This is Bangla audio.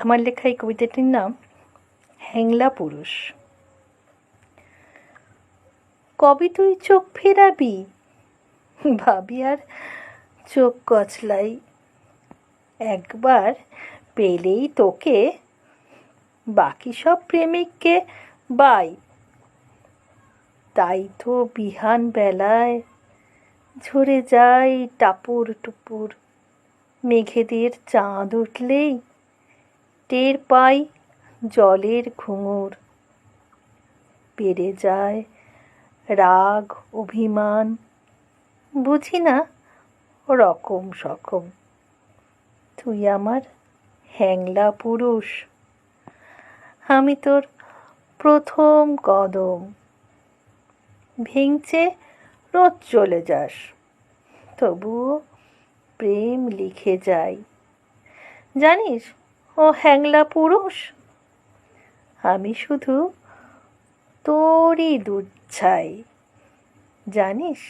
আমার লেখা এই কবিতাটির নাম হ্যাংলা পুরুষ। কবে তুই চোখ ফেরাবি ভাবি আর চোখ কচলাই, একবার পেলেই তোকে বাকি সব প্রেমিককে বাই। তাই তো বিহান বেলায় ঝরে যায় টাপুর টুপুর, মেঘেদের চাঁদ উঠলেই টের পাই জলের ঘুঙুর। বেড়ে যায় রাগ অভিমান, বুঝি না রকম সকম। তুই আমার হ্যাংলা পুরুষ, আমি তোর প্রথম কদম। ভেঙচে রোজ চলে যাস, তবুও প্রেম লিখে যাই। জানিস ও হ্যাংলা পুরুষ, আমি শুধু তোরই দুধ ছাই। জানিস